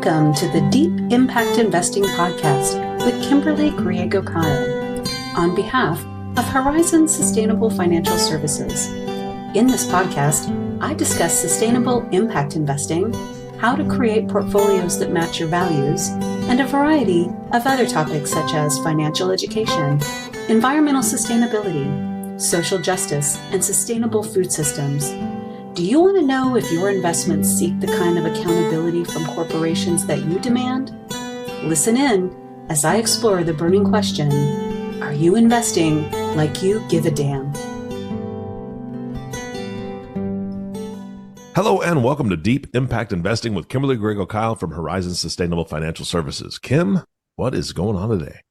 Welcome to the Deep Impact Investing Podcast with Kimberly Griego-Kiel on behalf of Horizon Sustainable Financial Services. In this podcast, I discuss sustainable impact investing, how to create portfolios that match your values, and a variety of other topics such as financial education, environmental sustainability, social justice, and sustainable food systems. Do you want to know if your investments seek the kind of accountability from corporations that you demand? Listen in as I explore the burning question, are you investing like you give a damn? Hello and welcome to Deep Impact Investing with Kimberly Griego-Kiel from Horizon Sustainable Financial Services. Kim, what is going on today?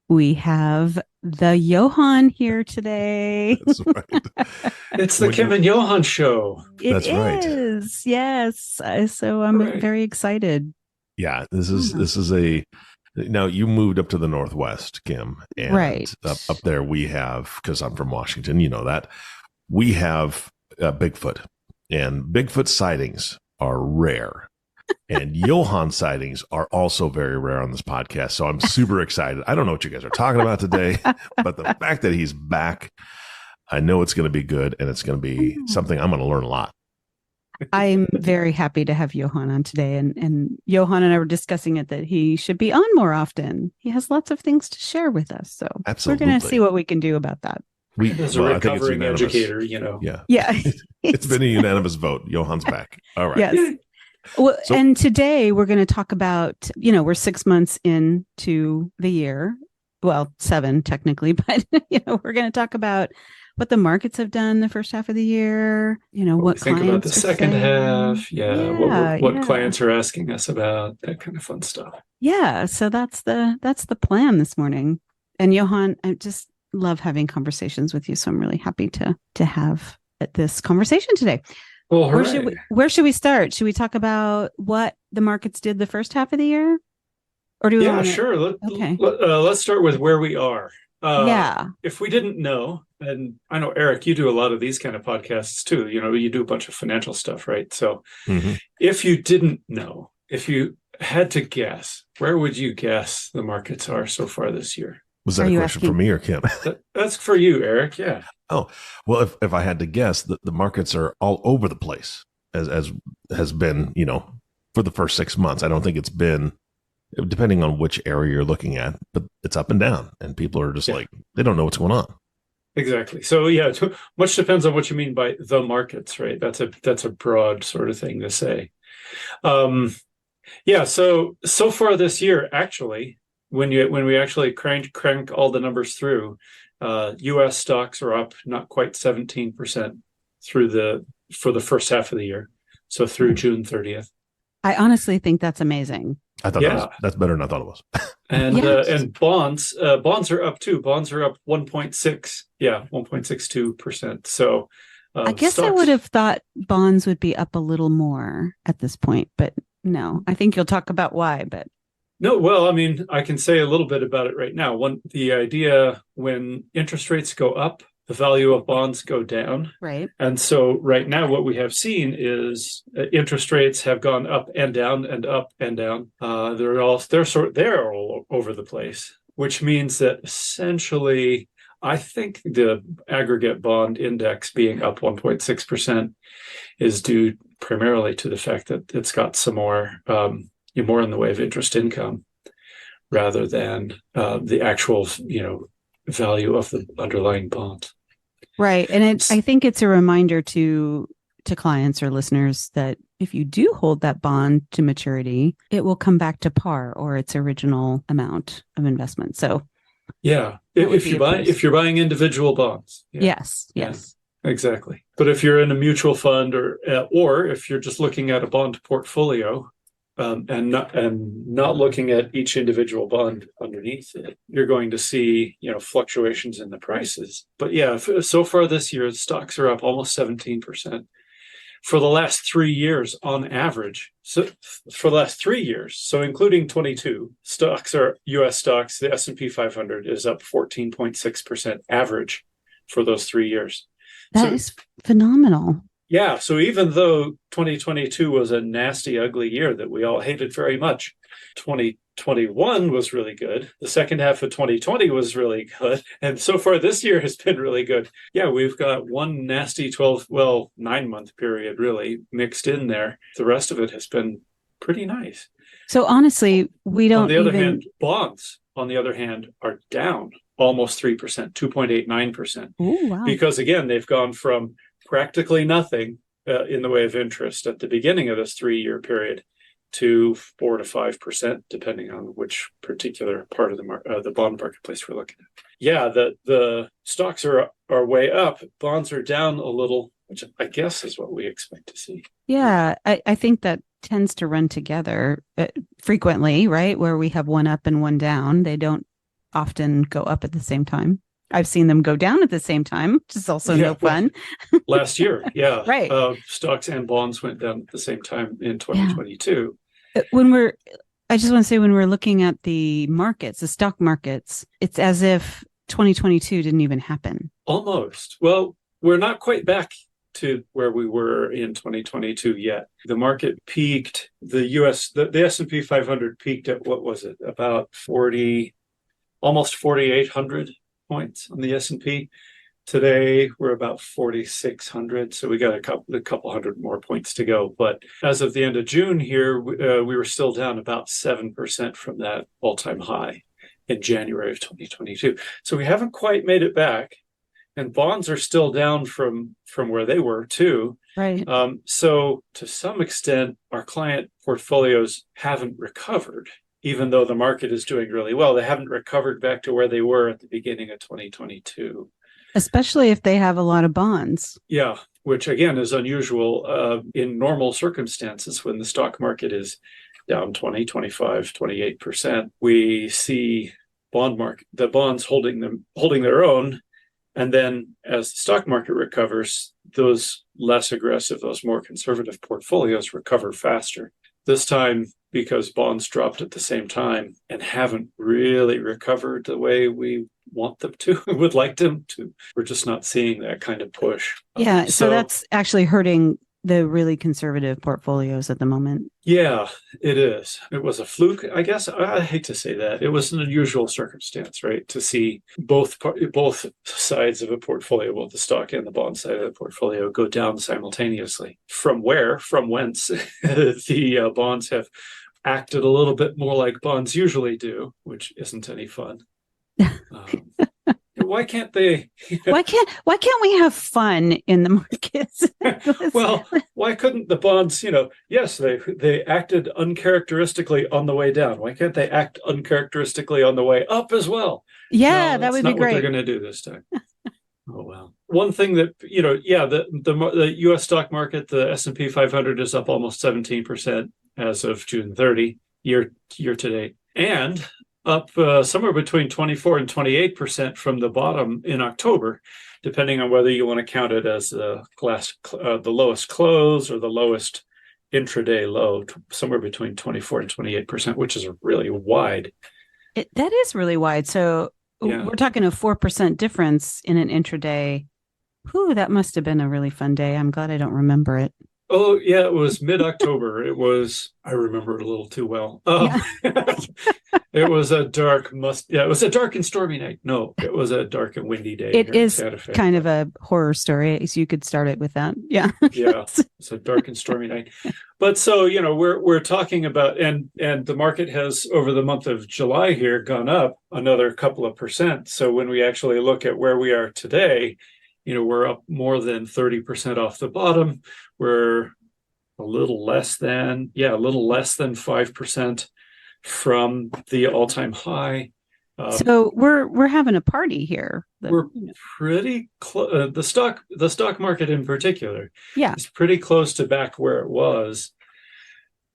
We have the Johann here today. That's right. It's the Kim and Johann show. That's right. It is, yes. So I'm very excited. Yeah, this is now you moved up to the Northwest, Kim. And right. Up there we have, because I'm from Washington, you know that, we have Bigfoot. And Bigfoot sightings are rare. And Johann sightings are also very rare on this podcast. So I'm super excited. I don't know what you guys are talking about today, but the fact that he's back, I know it's going to be good, and it's going to be something I'm going to learn a lot. I'm very happy to have Johann on today. And Johann and I were discussing it that he should be on more often. He has lots of things to share with us. So Absolutely. We're going to see what we can do about that. As a recovering educator, you know. Yeah. It's been a unanimous vote. Johann's back. All right. Yes. Well, and today we're going to talk about, we're 6 months into the year. Well, 7 technically, but, we're going to talk about what the markets have done the first half of the year, what think clients about the second saying. half. What clients are asking us about, that kind of fun stuff. Yeah. So that's the plan this morning. And Johann, I just love having conversations with you. So I'm really happy to have this conversation today. Well, where should we start? Should we talk about what the markets did the first half of the year? Or do we sure. Okay. Let's start with where we are. Yeah. If we didn't know, and I know, Eric, you do a lot of these kind of podcasts too. You do a bunch of financial stuff, right? So if you didn't know, if you had to guess, where would you guess the markets are so far this year? Was that a question for me or Kim? That's for you, Eric. Yeah. Oh, well, if I had to guess, the markets are all over the place, as has been, for the first 6 months. I don't think it's been, depending on which area you're looking at, but it's up and down, and people are just like, they don't know what's going on. Exactly. So much depends on what you mean by the markets, right? That's a broad sort of thing to say. So far this year, actually, when we actually crank all the numbers through, U.S. stocks are up not quite 17% for the first half of the year, so through June 30th. I honestly think that's amazing. I thought that's better than I thought it was. And bonds are up too. Bonds are up 1.62%. So I guess I would have thought bonds would be up a little more at this point, but no. I think you'll talk about why, but. No, well, I mean, I can say a little bit about it right now. The idea when interest rates go up, the value of bonds go down. Right. And so right now what we have seen is interest rates have gone up and down and up and down. They're all over the place, which means that essentially I think the aggregate bond index being up 1.6% is due primarily to the fact that it's got some more in the way of interest income rather than the actual, value of the underlying bonds. Right. And I think it's a reminder to clients or listeners that if you do hold that bond to maturity, it will come back to par or its original amount of investment. So if you're buying individual bonds. Yes. Yeah, exactly. But if you're in a mutual fund or if you're just looking at a bond portfolio, and not looking at each individual bond underneath it, you're going to see fluctuations in the prices. But so far this year, stocks are up almost 17% for the last 3 years on average. So for the last 3 years, so including 22, U.S. stocks, the S&P 500 is up 14.6% average for those 3 years. That is phenomenal. Yeah. So even though 2022 was a nasty, ugly year that we all hated very much, 2021 was really good. The second half of 2020 was really good. And so far this year has been really good. Yeah, we've got one nasty 9-month period really mixed in there. The rest of it has been pretty nice. So honestly, we don't On the other even... hand, bonds, on the other hand, are down almost 3%, 2.89%. Ooh, wow. Because again, they've gone from practically nothing in the way of interest at the beginning of this 3-year period to 4 to 5%, depending on which particular part of the bond marketplace we're looking at. Yeah, the stocks are way up, bonds are down a little, which I guess is what we expect to see. Yeah, I think that tends to run together frequently, right? Where we have one up and one down. They don't often go up at the same time. I've seen them go down at the same time, which is also no fun. Last year, yeah. Right. Stocks and bonds went down at the same time in 2022. I just want to say, when we're looking at the markets, the stock markets, it's as if 2022 didn't even happen. Almost. Well, we're not quite back to where we were in 2022 yet. The market peaked, the S&P 500 peaked at, what was it, about almost 4,800 points on the S&P. Today we're about 4,600, so we got a couple hundred more points to go. But as of the end of June here, we were still down about 7% from that all-time high in January of 2022. So we haven't quite made it back, and bonds are still down from where they were too. Right. So to some extent, our client portfolios haven't recovered. Even though the market is doing really well, they haven't recovered back to where they were at the beginning of 2022. Especially if they have a lot of bonds. Yeah, which again is unusual in normal circumstances. When the stock market is down 20, 25, 28%, we see the bonds holding their own. And then as the stock market recovers, those less aggressive, those more conservative portfolios recover faster. This time, because bonds dropped at the same time and haven't really recovered the way we want them to, would like them to, we're just not seeing that kind of push. Yeah, so that's actually hurting the really conservative portfolios at the moment. Yeah, it is. It was a fluke, I guess. I hate to say that. It was an unusual circumstance, right? To see both sides of a portfolio, both the stock and the bond side of the portfolio, go down simultaneously. From whence the bonds have acted a little bit more like bonds usually do, which isn't any fun. Why can't they? Why can't we have fun in the markets? Well, why couldn't the bonds? Yes, they acted uncharacteristically on the way down. Why can't they act uncharacteristically on the way up as well? Yeah, no, that would be great. What they're going to do this time. Oh well. One thing that the U.S. stock market, the S&P 500 is up almost 17% as of June 30 year to date, and up somewhere between 24 and 28% from the bottom in October, depending on whether you want to count it as the lowest close or the lowest intraday low, somewhere between 24 and 28%, which is really wide. That is really wide. So we're talking a 4% difference in an intraday. Whew, that must have been a really fun day. I'm glad I don't remember it. Oh, yeah, it was mid-October. I remember it a little too well. It was a dark and stormy night. No, it was a dark and windy day. It is kind of a horror story, so you could start it with that. Yeah. Yeah, it's a dark and stormy night. But so, we're talking about, and the market has, over the month of July here, gone up another couple of percent. So when we actually look at where we are today, we're up more than 30% off the bottom. We're a little less than 5% from the all-time high. So we're having a party here. We're pretty close. The stock market in particular, is pretty close to back where it was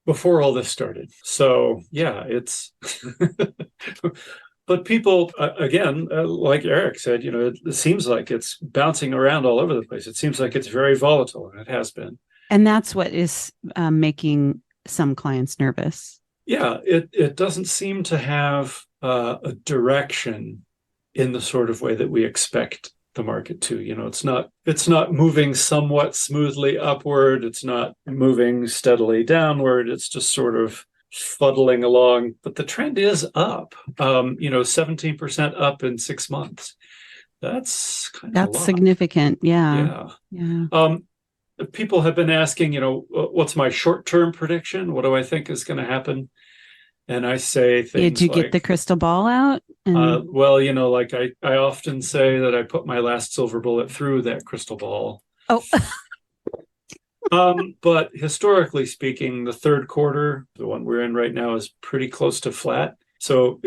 before all this started. So yeah, it's. But people, again, like Eric said, it seems like it's bouncing around all over the place. It seems like it's very volatile, and it has been. And that's what is making some clients nervous. Yeah, it doesn't seem to have a direction in the sort of way that we expect the market too. It's not moving somewhat smoothly upward. It's not moving steadily downward. It's just sort of fuddling along, but the trend is up. 17% up in 6 months. That's significant. Yeah. People have been asking, what's my short-term prediction? What do I think is going to happen? And I say things Did you get the crystal ball out? I often say that I put my last silver bullet through that crystal ball. Oh. But historically speaking, the third quarter, the one we're in right now, is pretty close to flat. So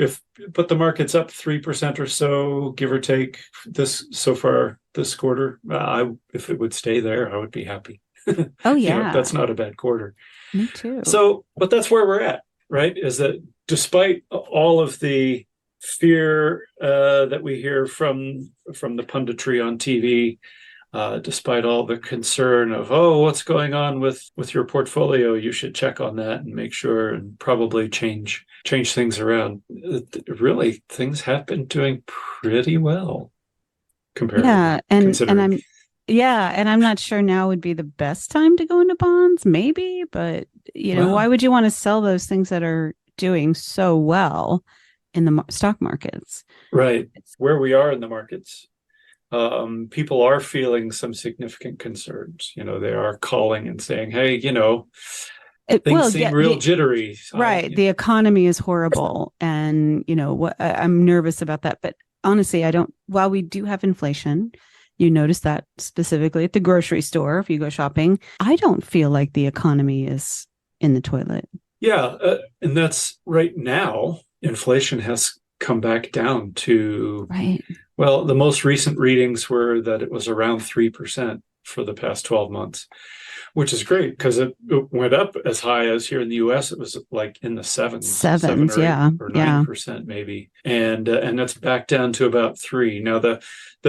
but the market's up 3% or so, give or take, this quarter. If it would stay there, I would be happy. Oh yeah, that's not a bad quarter. Me too. So, but that's where we're at, right? Is that despite all of the fear that we hear from the punditry on TV, despite all the concern of, what's going on with your portfolio, you should check on that and make sure and probably change things around. Really, things have been doing pretty well compared. Yeah, and I'm not sure now would be the best time to go into bonds, maybe, but why would you want to sell those things that are doing so well in the stock markets? Right. Where we are in the markets, people are feeling some significant concerns. They are calling and saying, hey, things seem real jittery. Right. The economy is horrible. And, I'm nervous about that. But honestly, while we do have inflation, you notice that specifically at the grocery store, if you go shopping, I don't feel like the economy is in the toilet. Yeah. And that's right now, inflation has come back down to, right. Well, the most recent readings were that it was around 3% for the past 12 months, which is great because it went up as high as here in the U.S. It was like in the sevens, or 9% maybe, and that's back down to about 3%. Now the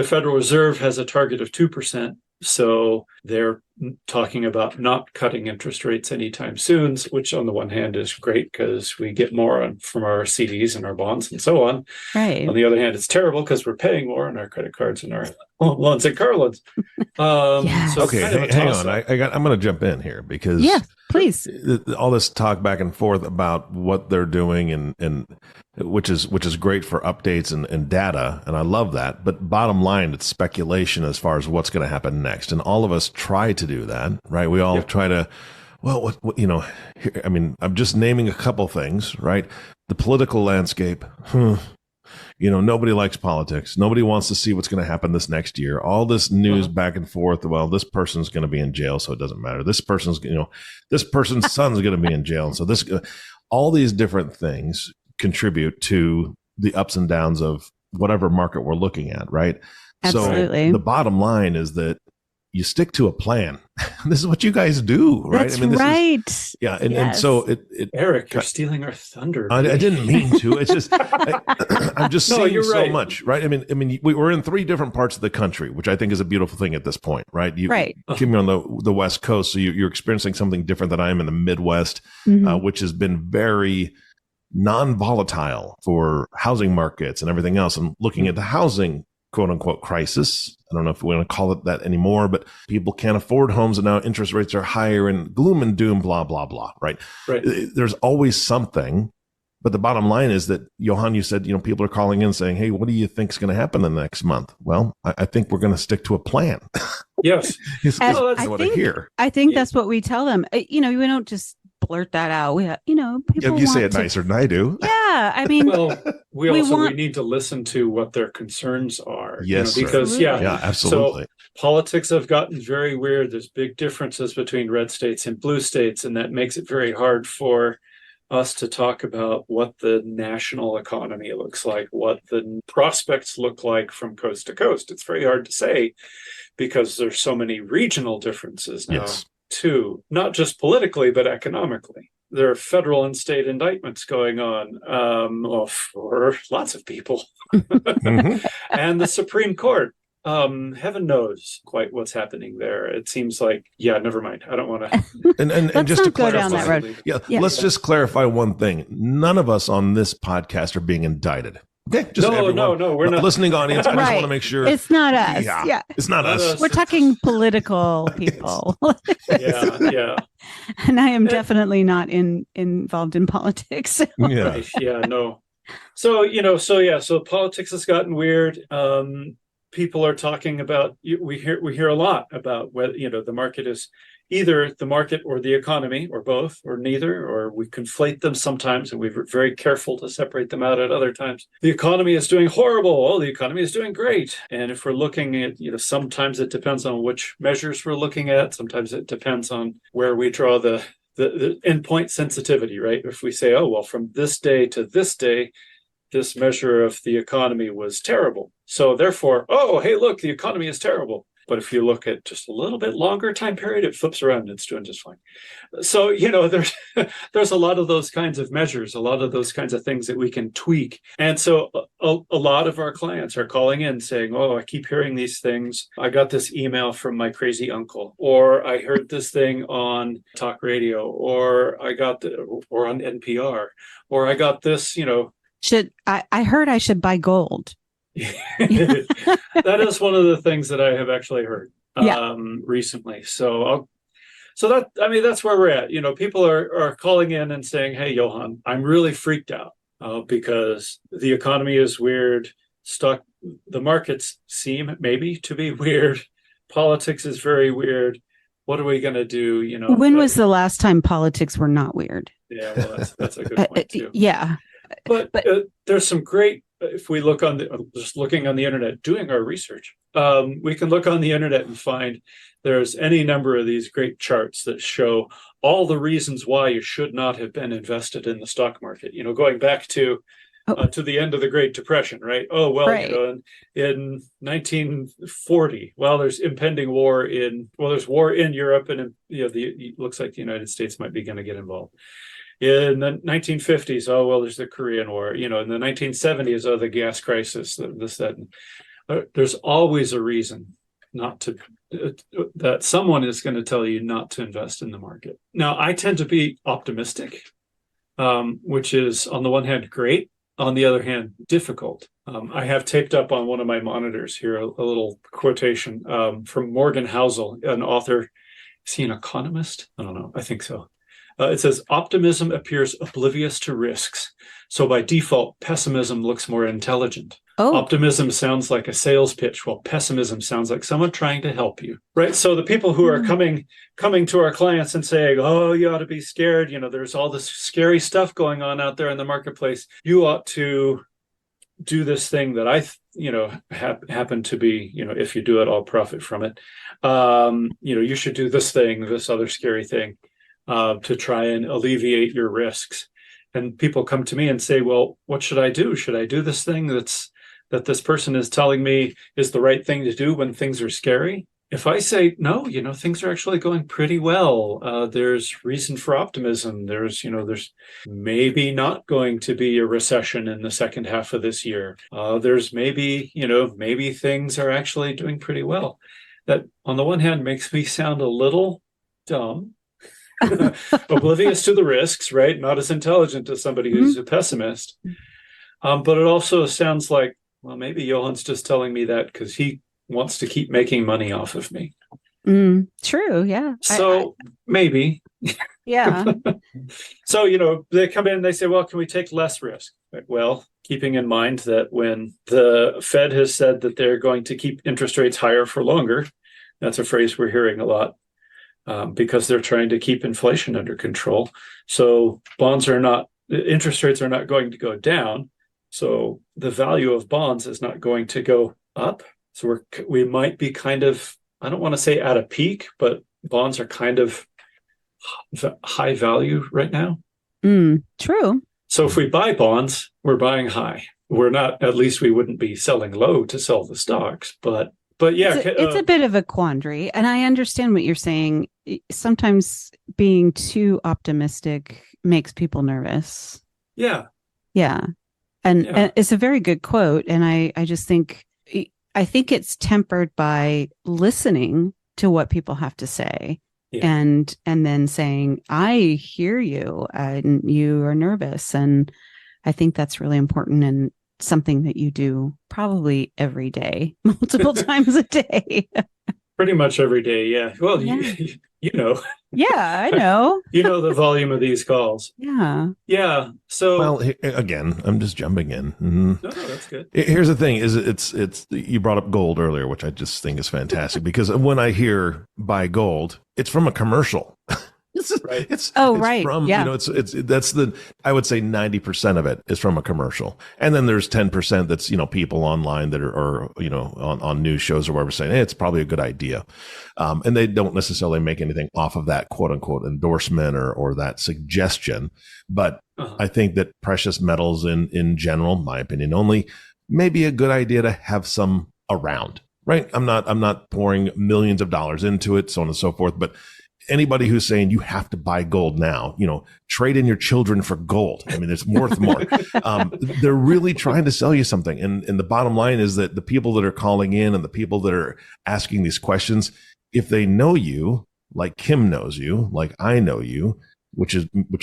Federal Reserve has a target of 2%, so they're talking about not cutting interest rates anytime soon, which on the one hand is great because we get more from our CDs and our bonds and so on. Right. On the other hand, it's terrible because we're paying more on our credit cards and our loans and car loans. Yes. So okay, hang on. I'm going to jump in here because please. All this talk back and forth about what they're doing and which is great for updates and data, and I love that. But bottom line, it's speculation as far as what's going to happen next, and all of us try to do that, right? We all try to. Well, what here, I mean, I'm just naming a couple things, right? The political landscape. Nobody likes politics. Nobody wants to see what's going to happen this next year. All this news back and forth. Well, this person's going to be in jail, so it doesn't matter. This person's son's going to be in jail, and so all these different things contribute to the ups and downs of whatever market we're looking at, right? Absolutely. So the bottom line is that you stick to a plan. This is what you guys do, right? That's right. And so Eric, you're stealing our thunder. I didn't mean to. It's just I'm just seeing so much, right? I mean, we're in 3 different parts of the country, which I think is a beautiful thing at this point, right? Kimberly on the West Coast, so you're experiencing something different than I am in the Midwest, which has been very non-volatile for housing markets and everything else. And looking at the housing quote unquote crisis. I don't know if we want to call it that anymore, but people can't afford homes and now interest rates are higher and gloom and doom, blah, blah, blah. Right. There's always something. But the bottom line is that, Johann, you said, people are calling in saying, hey, what do you think is going to happen in the next month? Well, I think we're going to stick to a plan. Yes. That's what I hear. I think that's what we tell them. We don't just blurt that out. We have, people you say it nicer than I do. Yeah. I mean, we need to listen to what their concerns are. Yes. Because, absolutely. So politics have gotten very weird. There's big differences between red states and blue states, and that makes it very hard for us to talk about what the national economy looks like, what the prospects look like from coast to coast. It's very hard to say because there's so many regional differences now. Yes. Too, not just politically, but economically. There are federal and state indictments going on for lots of people. And the Supreme Court, heaven knows quite what's happening there. It seems like, never mind. I don't want to. And just to clarify, down that road. Let's just clarify one thing. None of us on this podcast are being indicted. Okay, just No, we're not listening audience. I just Right. want to make sure It's not us. Yeah. It's not us. We're talking political people. Yeah. And I am definitely not involved in politics. Yeah. Right. Yeah, no. So politics has gotten weird. People are talking about, we hear a lot about whether, the market is either the market or the economy or both or neither, or we conflate them sometimes and we're very careful to separate them out at other times. The economy is doing horrible. Oh, the economy is doing great. And if we're looking at, sometimes it depends on which measures we're looking at. Sometimes it depends on where we draw the endpoint sensitivity, right? If we say, oh, well, from this day to this day, this measure of the economy was terrible. So therefore, oh, hey, look, the economy is terrible. But if you look at just a little bit longer time period, it flips around and it's doing just fine. So, there's a lot of those kinds of measures, a lot of those kinds of things that we can tweak. And so a lot of our clients are calling in saying, oh, I keep hearing these things. I got this email from my crazy uncle, or I heard this thing on talk radio, or or on NPR, or I got this, I heard I should buy gold. That is one of the things that I have actually heard recently. That's where we're at. People are calling in and saying, hey, Johann, I'm really freaked out because the economy is weird. The markets seem maybe to be weird. Politics is very weird. What are we going to do? When was the last time politics were not weird? Yeah, well, that's a good point too. Yeah. But there's some great, if we look just looking on the internet, doing our research, we can look on the internet and find there's any number of these great charts that show all the reasons why you should not have been invested in the stock market, going back to the end of the Great Depression, right? Oh, well, right. In 1940, there's impending war there's war in Europe, and it looks like the United States might be going to get involved. In the 1950s, there's the Korean War. In the 1970s, the gas crisis, that. There's always a reason that someone is going to tell you not to invest in the market. Now, I tend to be optimistic, which is on the one hand great, on the other hand difficult. I have taped up on one of my monitors here a little quotation from Morgan Housel, an author. Is he an economist? I don't know. I think so. It says, optimism appears oblivious to risks. So by default, pessimism looks more intelligent. Oh. Optimism sounds like a sales pitch, while pessimism sounds like someone trying to help you, right? So the people who are coming to our clients and saying, oh, you ought to be scared. There's all this scary stuff going on out there in the marketplace. You ought to do this thing that I happen to be, if you do it, I'll profit from it. You should do this thing, this other scary thing. To try and alleviate your risks. And people come to me and say, well, what should I do? Should I do this thing that this person is telling me is the right thing to do when things are scary? If I say, no, things are actually going pretty well. There's reason for optimism. There's maybe not going to be a recession in the second half of this year. There's maybe things are actually doing pretty well. That on the one hand makes me sound a little dumb, oblivious to the risks, right? Not as intelligent as somebody who's a pessimist. But it also sounds like, well, maybe Johann's just telling me that because he wants to keep making money off of me. True, yeah. So maybe. Yeah. So, they come in and they say, well, can we take less risk? Well, keeping in mind that when the Fed has said that they're going to keep interest rates higher for longer, that's a phrase we're hearing a lot. Because they're trying to keep inflation under control. So interest rates are not going to go down. So the value of bonds is not going to go up. So we might be kind of, I don't want to say at a peak, but bonds are kind of high value right now. True. So if we buy bonds, we're buying high. We're not, at least we wouldn't be selling low to sell the stocks, but yeah, it's a bit of a quandary, and I understand what you're saying. Sometimes being too optimistic makes people nervous. Yeah. And it's a very good quote, and I just think it's tempered by listening to what people have to say, and then saying, I hear you, and you are nervous, and I think that's really important. And something that you do probably every day, multiple times a day. Pretty much every day. Yeah. Well, Yeah. you know, Yeah, I know. you know the volume of these calls. Yeah. Yeah. So, Well, again, I'm just jumping in. no, that's good. Here's the thing: is it's you brought up gold earlier, which I just think is fantastic because when I hear buy gold, it's from a commercial. Right. It's right. from, Yeah. that's I would say 90% of it is from a commercial. And then there's 10% that's, people online that are, or, on news shows or whatever saying, hey, it's probably a good idea. And they don't necessarily make anything off of that quote unquote endorsement or that suggestion. But I think that precious metals in general, my opinion only, may be a good idea to have some around, right? I'm not pouring millions of dollars into it, so on and so forth, but anybody who's saying you have to buy gold now, trade in your children for gold. I mean, it's worth more. They're really trying to sell you something. And the bottom line is that the people that are calling in and the people that are asking these questions, if they know you, like Kim knows you, like I know you, which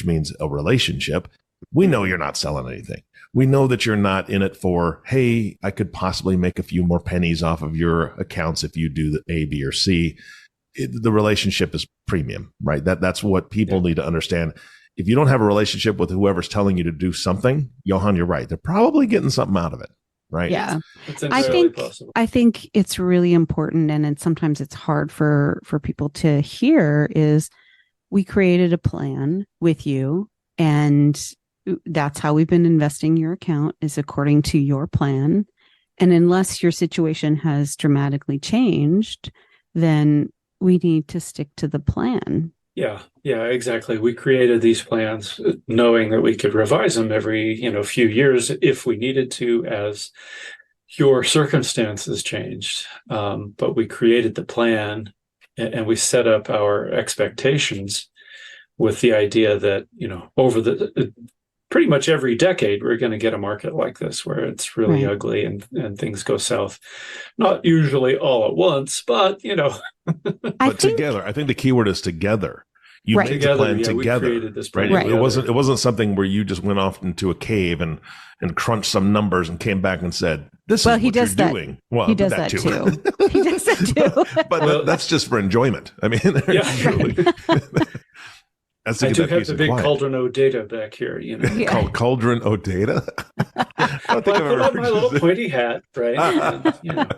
means a relationship, we know you're not selling anything. We know that you're not in it for, hey, I could possibly make a few more pennies off of your accounts if you do the A, B, or C. The relationship is premium, right? That's what people need to understand. If you don't have a relationship with whoever's telling you to do something, Johann, you're right. They're probably getting something out of it, right? Yeah. It's entirely possible. I think it's really important, and sometimes it's hard for people to hear, is we created a plan with you, and that's how we've been investing your account, is according to your plan. And unless your situation has dramatically changed, then we need to stick to the plan. Yeah, exactly. We created these plans knowing that we could revise them every, few years if we needed to, as your circumstances changed. But we created the plan and we set up our expectations with the idea that, over pretty much every decade, we're going to get a market like this where it's really ugly and things go south. Not usually all at once, but, together. I think the key word is together. You made the plan together. We created this plan together. It wasn't something where you just went off into a cave and crunched some numbers and came back and said, this is what you're doing. Well, he does that too. He does that too. But that's just for enjoyment. I mean, I do have the big cauldron o' data back here, Called cauldron o' data? I don't think I put on my little pointy hat, right? And,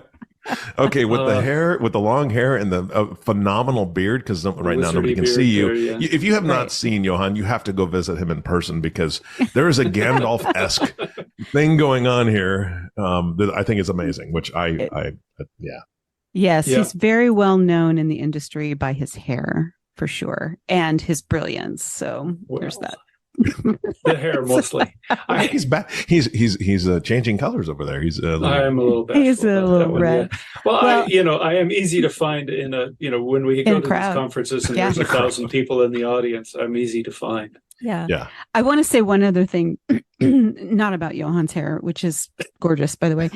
Okay, with the hair, with the long hair and the phenomenal beard, because right now nobody can see you. There, yeah. If you have not seen Johann, you have to go visit him in person because there is a Gandalf-esque thing going on here that I think is amazing. Which Yes, he's very well known in the industry by his hair, for sure, and his brilliance. So there's that. The hair mostly. He's back. He's changing colors over there. He's I am a little bashful. He's a little red. Yeah. Well, I am easy to find in when we go to these conferences and there's 1,000 people in the audience, I'm easy to find. Yeah. I want to say one other thing, not about Johann's hair, which is gorgeous, by the way.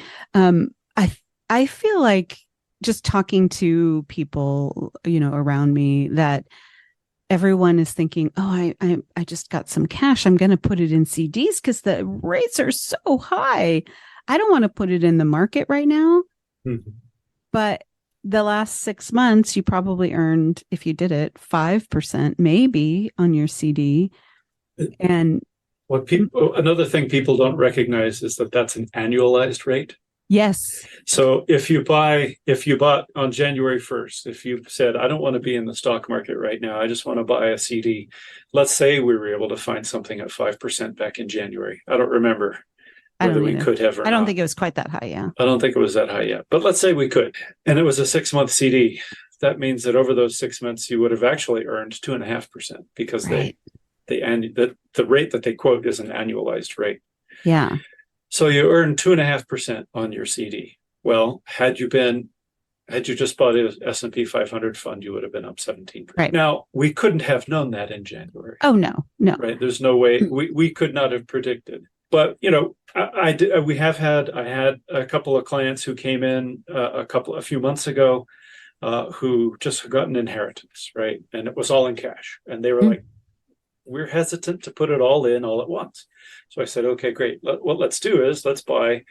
I feel like just talking to people, around me, that everyone is thinking, oh, I just got some cash. I'm going to put it in CDs because the rates are so high. I don't want to put it in the market right now. Mm-hmm. But the last 6 months, you probably earned, if you did it, 5% maybe on your CD. And another thing people don't recognize is that that's an annualized rate. Yes. So if you bought on January 1st, if you said, I don't want to be in the stock market right now, I just want to buy a CD. Let's say we were able to find something at 5% back in January. I don't remember whether we could have or not. I don't think it was quite that high, yeah. I don't think it was that high yet. But let's say we could. And it was a 6-month CD. That means that over those 6 months, you would have actually earned 2.5% because the rate that they quote is an annualized rate. Yeah. So you earn 2.5% on your CD. Well, had you just bought an S&P 500 fund, you would have been up 17%. Right. Now, we couldn't have known that in January. Oh, no. Right. There's no way we could not have predicted. But, I had a couple of clients who came in a few months ago who just got an inheritance, right? And it was all in cash. And they were like, we're hesitant to put it all in all at once. So I said, okay, great. What let's do is let's buy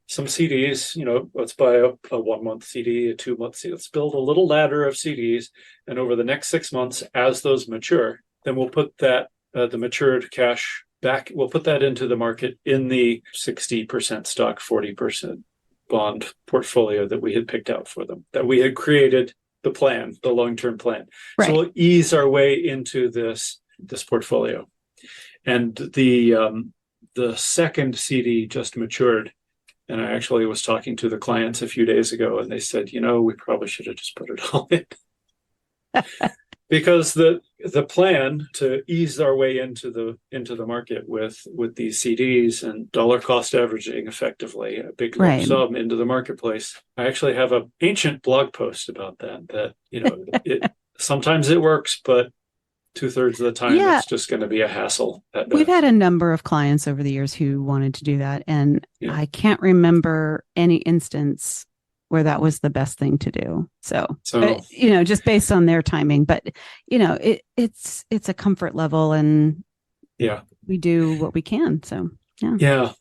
some CDs, let's buy a 1 month CD, a 2 month CD. Let's build a little ladder of CDs. And over the next 6 months, as those mature, then we'll put that, the matured cash back, we'll put that into the market in the 60% stock, 40% bond portfolio that we had picked out for them, that we had created the plan, the long-term plan. Right. So we'll ease our way into this portfolio. And the second CD just matured. And I actually was talking to the clients a few days ago, and they said, we probably should have just put it all in. Because the plan to ease our way into the market with these CDs and dollar cost averaging effectively, a big lump sum into the marketplace. I actually have an ancient blog post about that sometimes it works, but 2/3 of the time it's just going to be a hassle. We've had a number of clients over the years who wanted to do that, and I can't remember any instance where that was the best thing to do. So just based on their timing, but it's a comfort level, and we do what we can. So to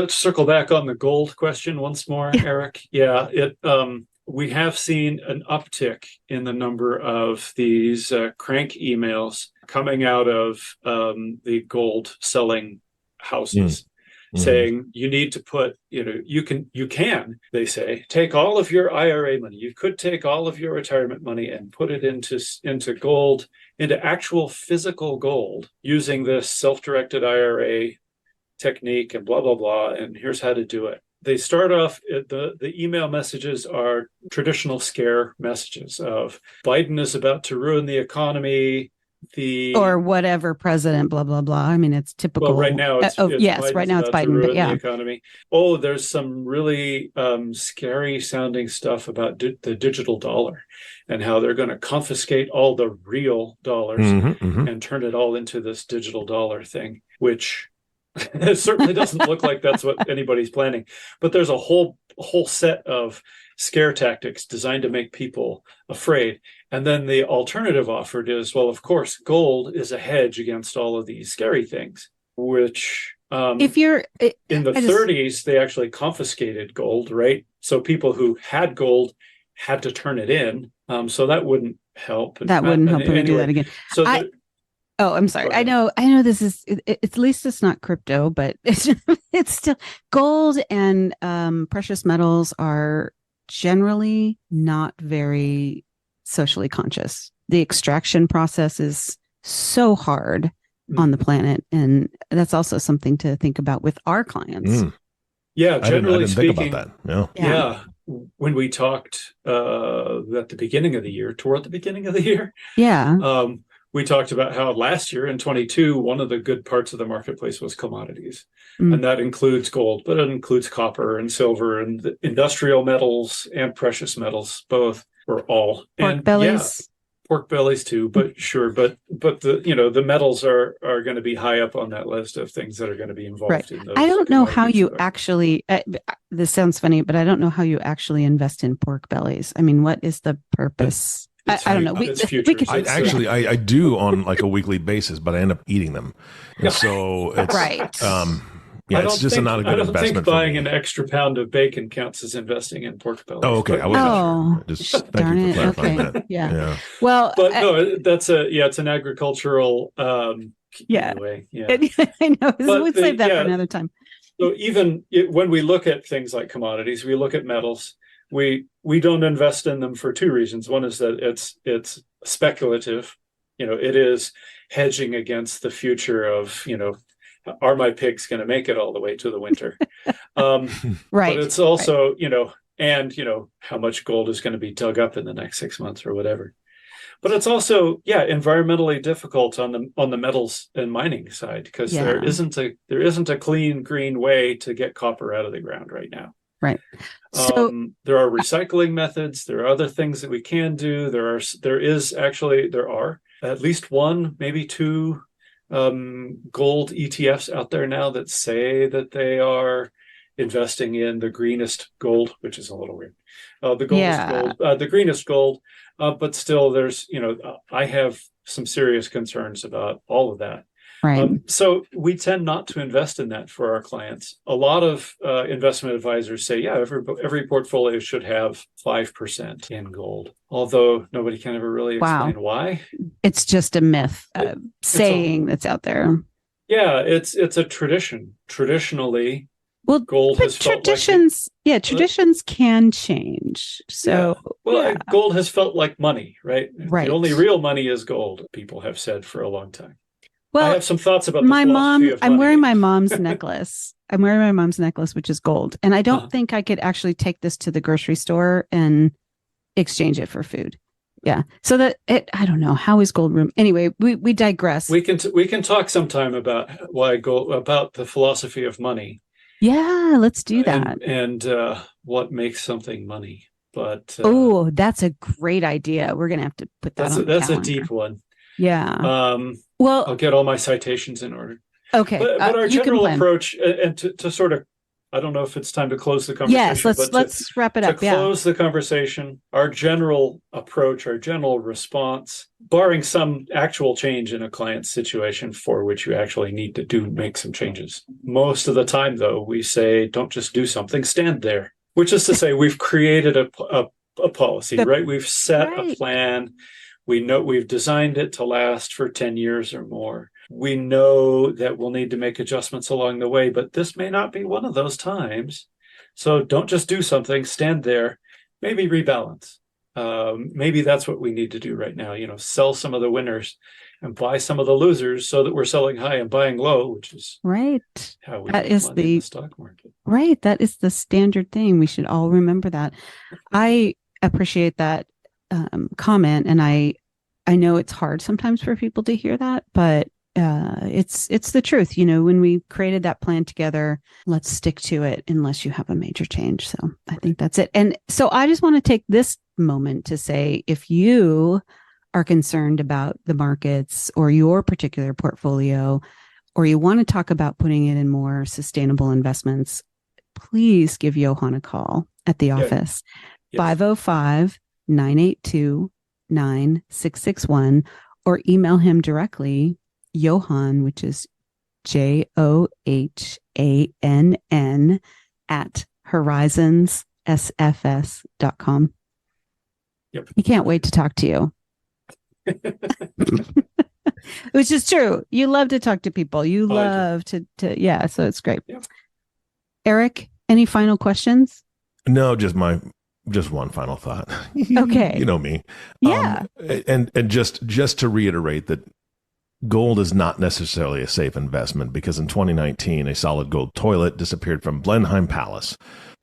circle back on the gold question once more, Eric. We have seen an uptick in the number of these crank emails coming out of the gold selling houses. Saying you need to put, you can, they say, take all of your IRA money. You could take all of your retirement money and put it into gold, into actual physical gold, using this self-directed IRA technique and blah, blah, blah. And here's how to do it. They start off, the email messages are traditional scare messages of Biden is about to ruin the economy. Or whatever president, blah blah blah. I mean, it's typical. Well, right now it's Biden, but yeah. The economy. There's some really scary sounding stuff about the digital dollar and how they're going to confiscate all the real dollars and turn it all into this digital dollar thing, which it certainly doesn't look like that's what anybody's planning. But there's a whole set of scare tactics designed to make people afraid. And then the alternative offered is, well, of course, gold is a hedge against all of these scary things, which if you're in the 30s, they actually confiscated gold, right? So people who had gold had to turn it in. So that wouldn't help. That wouldn't help them do that again. So I'm sorry. I know this is, at least it's not crypto, but it's still gold, and precious metals are generally not very socially conscious. The extraction process is so hard on the planet, and that's also something to think about with our clients. Yeah, generally I didn't speaking, think about that. Yeah. When we talked at the beginning of the year, toward the beginning of the year, we talked about how last year in 22, one of the good parts of the marketplace was commodities. And that includes gold, but it includes copper and silver and the industrial metals and precious metals, both, or all. Pork bellies. Pork bellies too, but sure. But the metals are going to be high up on that list of things that are going to be involved in those. I don't know how you actually, this sounds funny, but I don't know how you actually invest in pork bellies. I mean, what is the purpose? I don't know. I do on like a weekly basis, but I end up eating them. And so it's it's just not a good investment. I don't think buying an extra pound of bacon counts as investing in pork bellies. Oh, okay. I wasn't sure. Just thank you for clarifying that. Yeah. Well, but no, that's it's an agricultural way. Yeah. I know. We'll save that for another time. So even when we look at things like commodities, we look at metals. We don't invest in them for two reasons. One is that it's speculative. It is hedging against the future of, are my pigs going to make it all the way to the winter? Right. But it's also, how much gold is going to be dug up in the next 6 months or whatever. But it's also, environmentally difficult on the metals and mining side, because there isn't a clean green way to get copper out of the ground right now. Right. So there are recycling methods. There are other things that we can do. There are at least one, maybe two gold ETFs out there now that say that they are investing in the greenest gold, which is a little weird. The greenest gold. But still, there's, I have some serious concerns about all of that. Right. So we tend not to invest in that for our clients. A lot of investment advisors say, yeah, every portfolio should have 5% in gold, although nobody can ever really explain why. It's just a myth saying that's out there. Yeah, it's a tradition. Traditionally, well, gold has felt traditions. Traditions can change. So, gold has felt like money, right? Right. The only real money is gold. People have said for a long time. Well, I have some thoughts about my mom. Of I'm money. wearing my mom's necklace. I'm wearing my mom's necklace, which is gold, and I don't think I could actually take this to the grocery store and exchange it for food. Yeah. So I don't know, how is gold room. Anyway, we digress. We can talk sometime about about the philosophy of money. Yeah, let's do that. And what makes something money. But that's a great idea. We're gonna have to put that on. That's a deep one. Yeah. Well, I'll get all my citations in order. Okay. But our general approach, and to sort of, I don't know if it's time to close the conversation. Yes, let's wrap it up. To close the conversation, our general approach, our general response, barring some actual change in a client's situation for which you actually need to make some changes. Most of the time, though, we say, don't just do something, stand there. Which is to say, we've created a policy, right? We've set a plan. We know we've designed it to last for 10 years or more. We know that we'll need to make adjustments along the way, but this may not be one of those times. So don't just do something, stand there, maybe rebalance. Maybe that's what we need to do right now, sell some of the winners and buy some of the losers so that we're selling high and buying low, which is how we make money in the stock market. Right. That is the standard thing. We should all remember that. I appreciate that comment, and I know it's hard sometimes for people to hear that, but it's the truth. When we created that plan together, let's stick to it unless you have a major change. So I think that's it. And so I just want to take this moment to say, if you are concerned about the markets or your particular portfolio, or you want to talk about putting it in more sustainable investments, please give Johann a call at the office. 505-982-9661, or email him directly, Johann, which is JOHANN at horizonssfs.com. Yep. He can't wait to talk to you. Which is true. You love to talk to people. You love to so it's great. Yep. Eric, any final questions? No, just one final thought. Okay. You know me. Yeah. And just to reiterate that gold is not necessarily a safe investment, because in 2019, a solid gold toilet disappeared from Blenheim Palace,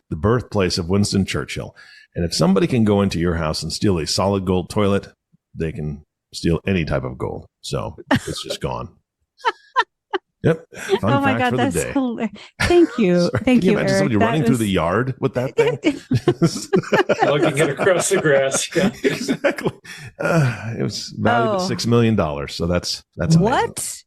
the birthplace of Winston Churchill. And if somebody can go into your house and steal a solid gold toilet, they can steal any type of gold. So it's just gone. Yep. Fun fact for the day. Hilarious. Thank you. Thank you, imagine Eric. somebody running through the yard with that thing? Lugging it across the grass. Yeah. Exactly. It was valued at $6 million. So that's amazing. What?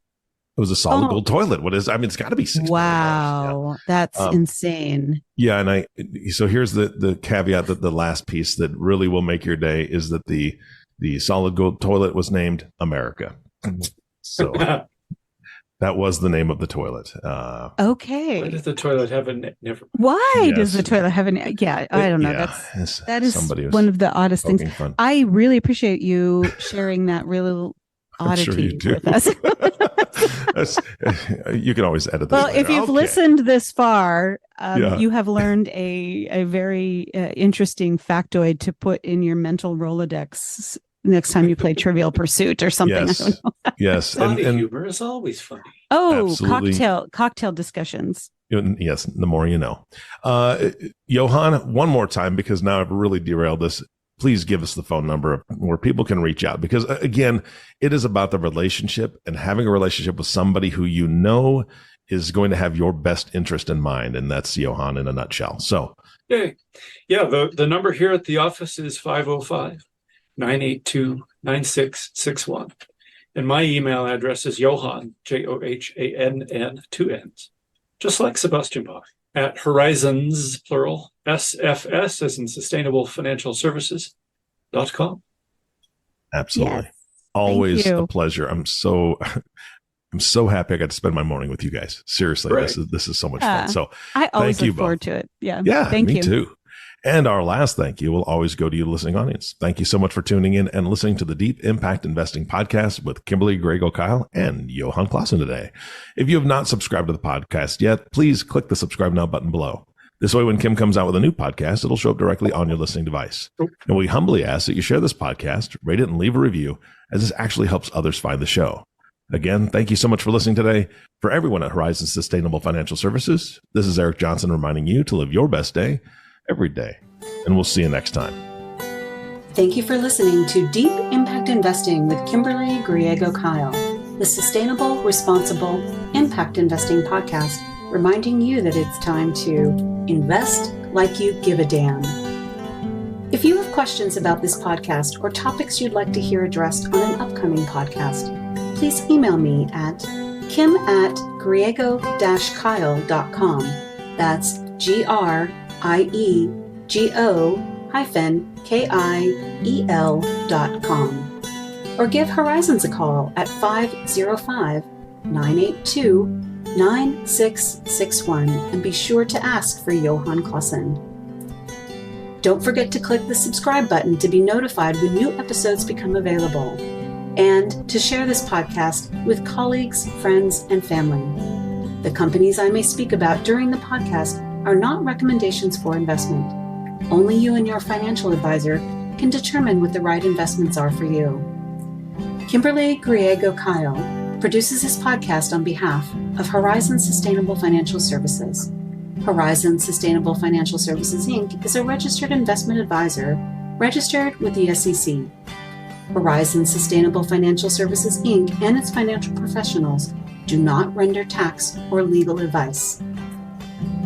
It was a solid gold toilet. It's got to be $6 million. Wow. That's insane. Yeah. And so here's the caveat, that the last piece that really will make your day is that the solid gold toilet was named America. So that was the name of the toilet. Okay. Why does the toilet have a name? Why does the toilet have a name? Yeah, I don't know. Yeah, that is one of the oddest things. Fun. I really appreciate you sharing that real oddity with us. You can always edit that. Well, if you've listened this far, you have learned a very interesting factoid to put in your mental Rolodex next time you play Trivial Pursuit or something. Yes. I don't know. Yes. And humor is always funny. Oh, absolutely. cocktail discussions. Yes. The more you know. Johann, one more time, because now I've really derailed this. Please give us the phone number where people can reach out, because again, it is about the relationship, and having a relationship with somebody who you know is going to have your best interest in mind. And that's Johann in a nutshell. So yeah. The number here at the office is 505-982-9661. And my email address is Johann, Johann, 2 N's, just like Sebastian Bach, at Horizons, plural, SFS, as in Sustainable Financial Services.com. Absolutely. Yes. always a pleasure. I'm so happy I got to spend my morning with you guys. Seriously, Right. this is so much fun. So I always thank you look forward both. to it. Yeah. Yeah, Thank me you. too. And our last thank you will always go to you, listening audience. Thank you so much for tuning in and listening to the Deep Impact Investing Podcast with Kimberly, Griego-Kiel, and Johann Klaassen today. If you have not subscribed to the podcast yet, please click the subscribe now button below. This way, when Kim comes out with a new podcast, it'll show up directly on your listening device. And we humbly ask that you share this podcast, rate it, and leave a review, as this actually helps others find the show. Again, thank you so much for listening today. For everyone at Horizon Sustainable Financial Services, this is Eric Johnson reminding you to live your best day every day. And we'll see you next time. Thank you for listening to Deep Impact Investing with Kimberly, Griego-Kiel, the sustainable, responsible impact investing podcast, reminding you that it's time to invest like you give a damn. If you have questions about this podcast or topics you'd like to hear addressed on an upcoming podcast, please email me at kim@griego-kiel.com. That's GRIEGO-KIEL.com. Or give Horizons a call at 505-982-9661 and be sure to ask for Johann Klaassen. Don't forget to click the subscribe button to be notified when new episodes become available, and to share this podcast with colleagues, friends, and family. The companies I may speak about during the podcast are not recommendations for investment. Only you and your financial advisor can determine what the right investments are for you. Kimberly, Griego-Kiel produces this podcast on behalf of Horizon Sustainable Financial Services. Horizon Sustainable Financial Services, Inc. is a registered investment advisor registered with the SEC. Horizon Sustainable Financial Services, Inc. and its financial professionals do not render tax or legal advice.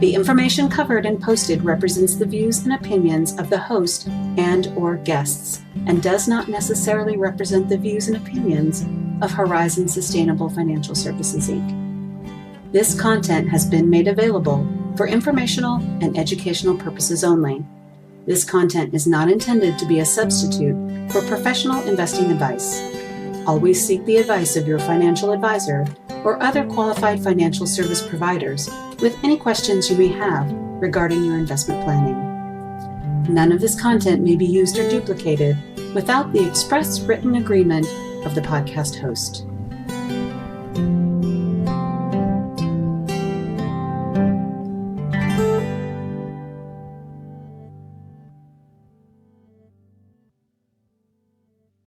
The information covered and posted represents the views and opinions of the host and/or guests, and does not necessarily represent the views and opinions of Horizon Sustainable Financial Services, Inc. This content has been made available for informational and educational purposes only. This content is not intended to be a substitute for professional investing advice. Always seek the advice of your financial advisor or other qualified financial service providers with any questions you may have regarding your investment planning. None of this content may be used or duplicated without the express written agreement of the podcast host.